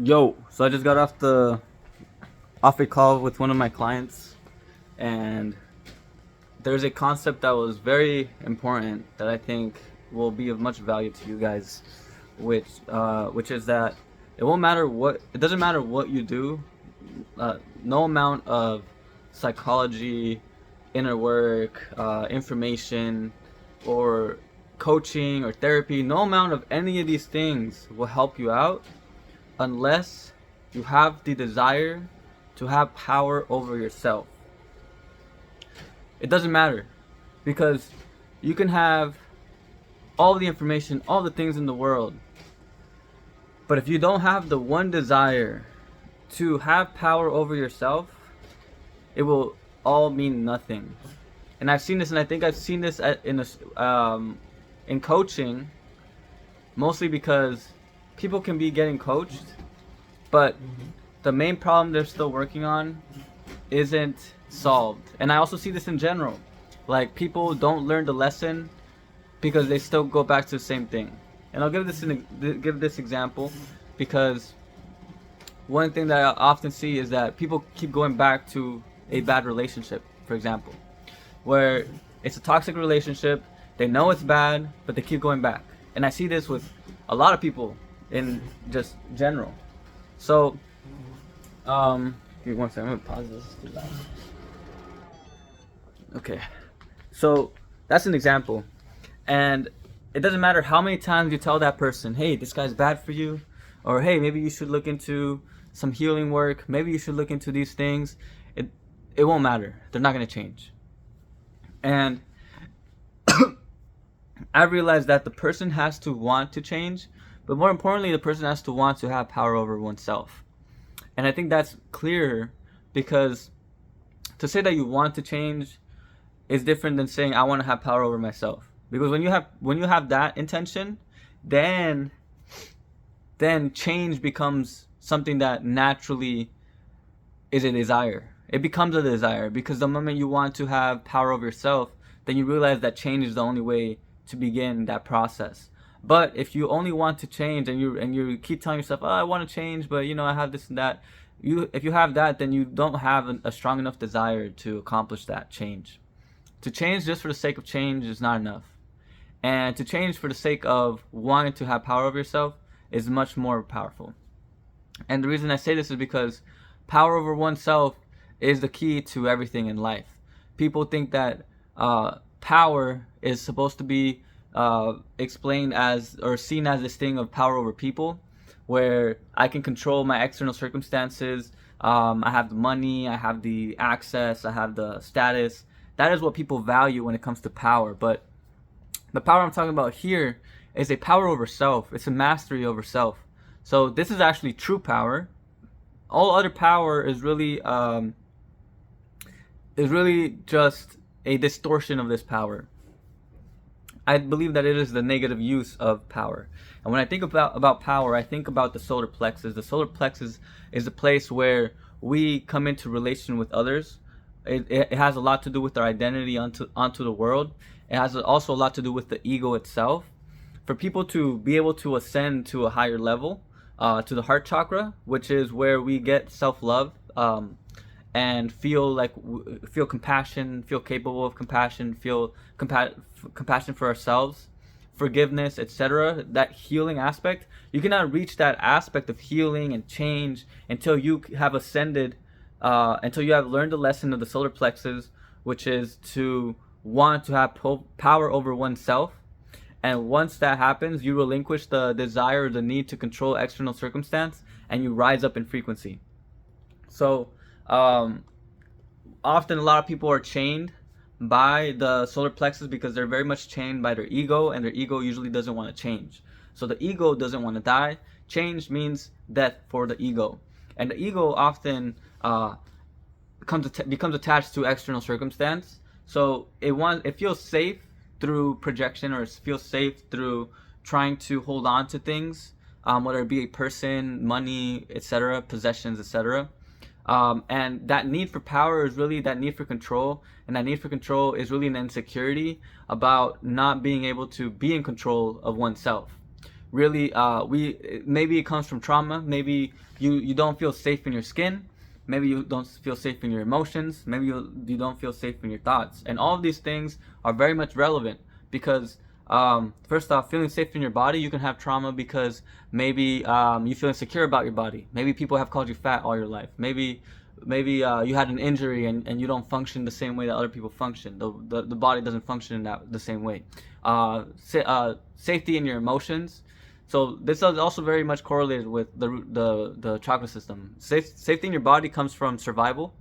Yo, so I just got off a call with one of my clients, and there's a concept that was very important that I think will be of much value to you guys, which is that it doesn't matter what you do, no amount of psychology, inner work, information, or coaching or therapy, no amount of any of these things will help you out unless you have the desire to have power over yourself. It doesn't matter because you can have all the information, all the things in the world, but if you don't have the one desire to have power over yourself, it will all mean nothing. And I've seen this, and I think I've seen this in coaching, mostly because people can be getting coached, but the main problem they're still working on isn't solved. And I also see this in general. Like, people don't learn the lesson because they still go back to the same thing. And I'll give this example because one thing that I often see is that people keep going back to a bad relationship, for example, where it's a toxic relationship. They know it's bad, but they keep going back. And I see this with a lot of people in just general. So, give me one second. I'm gonna pause this. Too loud. Okay, so that's an example, and it doesn't matter how many times you tell that person, "Hey, this guy's bad for you," or "Hey, maybe you should look into some healing work. Maybe you should look into these things." It won't matter. They're not gonna change. And I realized that the person has to want to change, but more importantly, the person has to want to have power over oneself. And I think that's clear because to say that you want to change is different than saying I want to have power over myself. Because when you have that intention, then change becomes something that naturally is a desire. It becomes a desire because the moment you want to have power over yourself, then you realize that change is the only way to begin that process. But if you only want to change and you keep telling yourself, "Oh, I want to change, but I have this and that," if you have that, then you don't have a strong enough desire to accomplish that change. To change just for the sake of change is not enough. And to change for the sake of wanting to have power over yourself is much more powerful. And the reason I say this is because power over oneself is the key to everything in life. People think that power is supposed to be explained as or seen as this thing of power over people, where I can control my external circumstances. I have the money, I have the access, I have the status. That is what people value when it comes to power. But the power I'm talking about here is a power over self. It's a mastery over self. So this is actually true power. All other power is really just a distortion of this power. I believe that it is the negative use of power. And when I think about power, I think about the solar plexus. The solar plexus is the place where we come into relation with others. It has a lot to do with our identity onto the world. It has also a lot to do with the ego itself. For people to be able to ascend to a higher level, to the heart chakra, which is where we get self-love, and feel compassion, feel capable of compassion, feel compassion for ourselves, forgiveness, etc. That healing aspect, you cannot reach that aspect of healing and change until you have ascended, until you have learned the lesson of the solar plexus, which is to want to have power over oneself. And once that happens, you relinquish the desire or the need to control external circumstance, and you rise up in frequency. So often a lot of people are chained by the solar plexus because they're very much chained by their ego, and their ego usually doesn't want to change. So the ego doesn't want to die. Change means death for the ego, and the ego often becomes attached to external circumstance. So it feels safe through projection, or it feels safe through trying to hold on to things, whether it be a person, money, etc., possessions, etc. And that need for power is really that need for control, and that need for control is really an insecurity about not being able to be in control of oneself. really, maybe it comes from trauma. Maybe you don't feel safe in your skin. Maybe you don't feel safe in your emotions. Maybe you don't feel safe in your thoughts. And all of these things are very much relevant because, first off, feeling safe in your body, you can have trauma because maybe you feel insecure about your body. Maybe people have called you fat all your life. Maybe you had an injury and you don't function the same way that other people function. The body doesn't function in the same way. Safety in your emotions. So this is also very much correlated with the chakra system. Safety in your body comes from survival,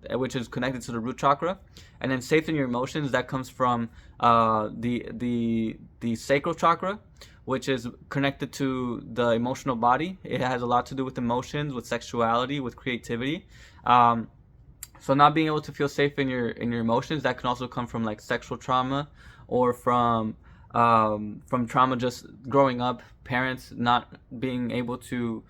which is connected to the root chakra, and then safety in your emotions, that comes from the sacral chakra, which is connected to the emotional body. It has a lot to do with emotions, with sexuality, with creativity. So not being able to feel safe in your emotions, that can also come from like sexual trauma, or from trauma just growing up, parents not being able to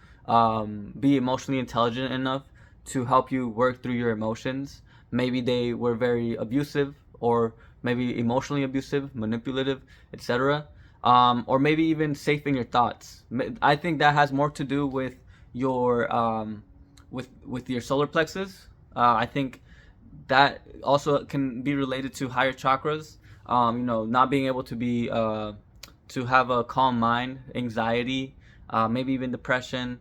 be emotionally intelligent enough to help you work through your emotions. Maybe they were very abusive, or maybe emotionally abusive, manipulative, etc. Or maybe even safe in your thoughts. I think that has more to do with your with your solar plexus. I think that also can be related to higher chakras. Not being able to be to have a calm mind, anxiety, maybe even depression.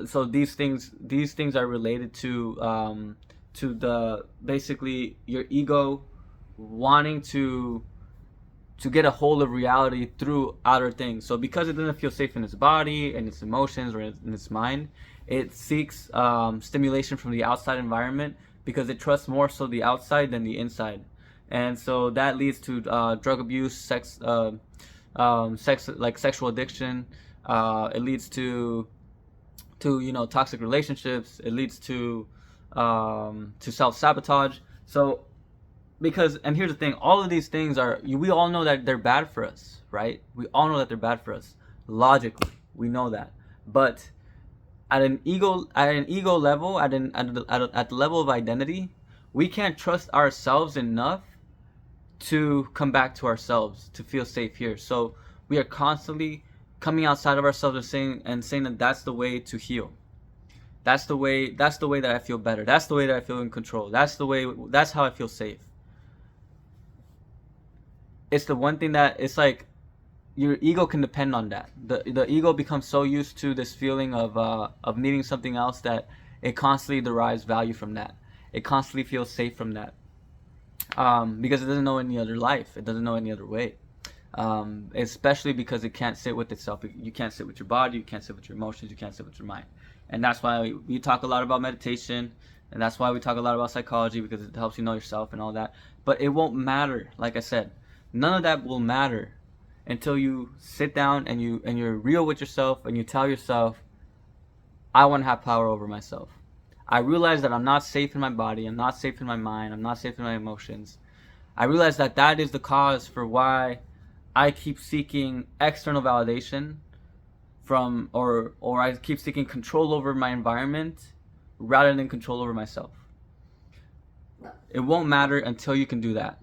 So these things are related to the basically your ego wanting to get a hold of reality through outer things. So because it doesn't feel safe in its body and its emotions or in its mind, it seeks stimulation from the outside environment because it trusts more so the outside than the inside. And so that leads to drug abuse, sex, like sexual addiction. It leads to toxic relationships. It leads to self-sabotage. So and here's the thing, all of these things we all know that they're bad for us, right? We all know that they're bad for us. Logically, we know that. But at an ego level, at the level of identity, we can't trust ourselves enough to come back to ourselves, to feel safe here. So we are constantly coming outside of ourselves and saying that that's the way to heal. That's the way that I feel better. That's the way that I feel in control. That's how I feel safe. It's the one thing that it's like your ego can depend on that. The ego becomes so used to this feeling of needing something else that it constantly derives value from that. It constantly feels safe from that. Because it doesn't know any other life. It doesn't know any other way. Especially because it can't sit with itself. You can't sit with your body. You can't sit with your emotions. You can't sit with your mind. And that's why we talk a lot about meditation. And that's why we talk a lot about psychology, because it helps you know yourself and all that. But it won't matter. Like I said, none of that will matter until you sit down and you're real with yourself and you tell yourself, I want to have power over myself. I realize that I'm not safe in my body, I'm not safe in my mind, I'm not safe in my emotions. I realize that that is the cause for why I keep seeking external validation from, or I keep seeking control over my environment rather than control over myself. It won't matter until you can do that.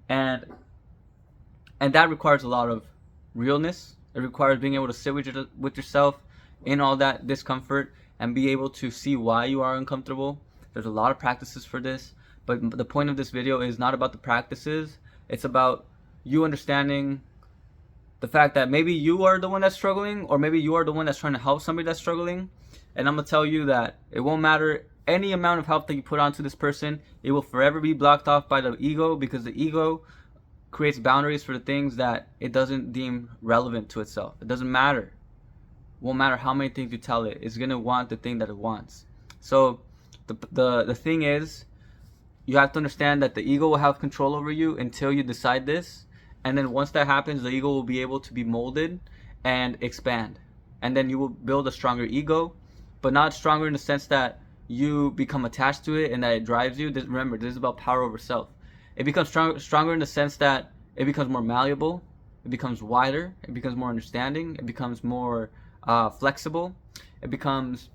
And that requires a lot of realness. It requires being able to sit with yourself in all that discomfort and be able to see why you are uncomfortable. There's a lot of practices for this, but the point of this video is not about the practices. It's about you understanding the fact that maybe you are the one that's struggling, or maybe you are the one that's trying to help somebody that's struggling. And I'm gonna tell you that it won't matter any amount of help that you put onto this person. It will forever be blocked off by the ego, because the ego creates boundaries for the things that it doesn't deem relevant to itself. It doesn't matter. Won't matter how many things you tell it. It's gonna want the thing that it wants. So the thing is, you have to understand that the ego will have control over you until you decide this, and then once that happens, the ego will be able to be molded and expand, and then you will build a stronger ego, but not stronger in the sense that you become attached to it and that it drives you. Remember, this is about power over self. It becomes stronger in the sense that it becomes more malleable, it becomes wider, it becomes more understanding, it becomes more flexible, it becomes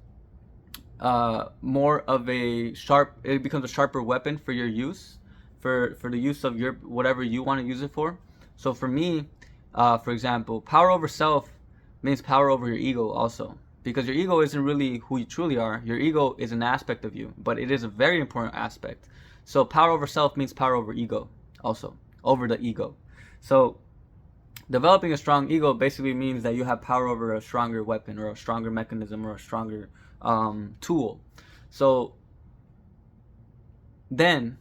more of a sharper weapon for your use, for the use of your whatever you want to use it for. So for me, For example, power over self means power over your ego also. Because your ego isn't really who you truly are. Your ego is an aspect of you, but it is a very important aspect. So power over self means power over ego also, over the ego. So developing a strong ego basically means that you have power over a stronger weapon or a stronger mechanism or a stronger tool. So then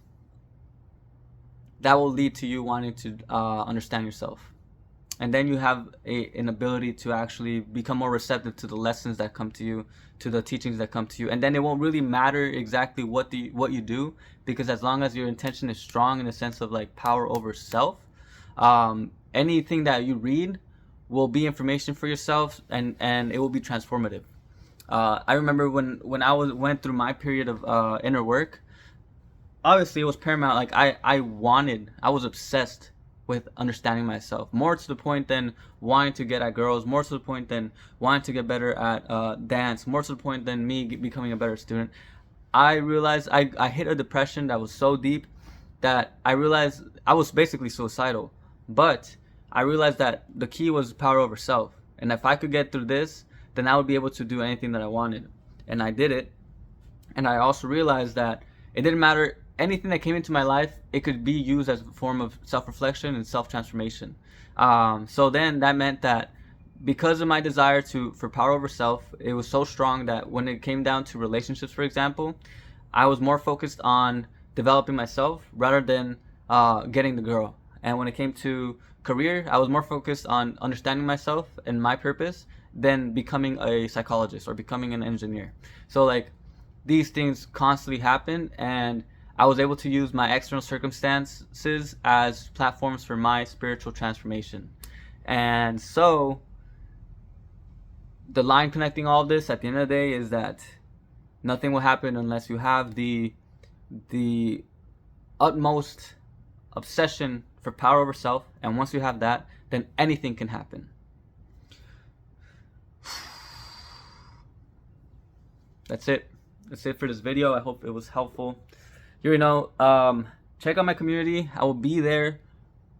that will lead to you wanting to understand yourself. And then you have an ability to actually become more receptive to the lessons that come to you, to the teachings that come to you. And then it won't really matter exactly what you do, because as long as your intention is strong in the sense of like power over self, anything that you read will be information for yourself, and it will be transformative. I remember when I went through my period of inner work, obviously it was paramount. Like I was obsessed with understanding myself, more to the point than wanting to get at girls, more to the point than wanting to get better at dance, more to the point than me becoming a better student. I realized I hit a depression that was so deep that I realized I was basically suicidal. But I realized that the key was power over self. And if I could get through this, then I would be able to do anything that I wanted. And I did it. And I also realized that it didn't matter anything that came into my life, it could be used as a form of self-reflection and self-transformation. So then that meant that because of my desire for power over self, it was so strong that when it came down to relationships, for example, I was more focused on developing myself rather than getting the girl. And when it came to career, I was more focused on understanding myself and my purpose than becoming a psychologist or becoming an engineer. So like these things constantly happen, and I was able to use my external circumstances as platforms for my spiritual transformation. And so the line connecting all of this at the end of the day is that nothing will happen unless you have the utmost obsession for power over self. And once you have that, then anything can happen. That's it for this video. I hope it was helpful. You know, check out my community. I will be there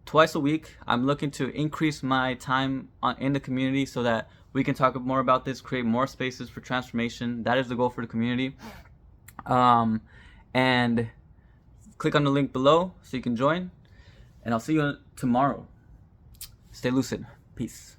twice a week. I'm looking to increase my time in the community so that we can talk more about this, create more spaces for transformation. That is the goal for the community. And click on the link below so you can join. And I'll see you tomorrow. Stay lucid. Peace.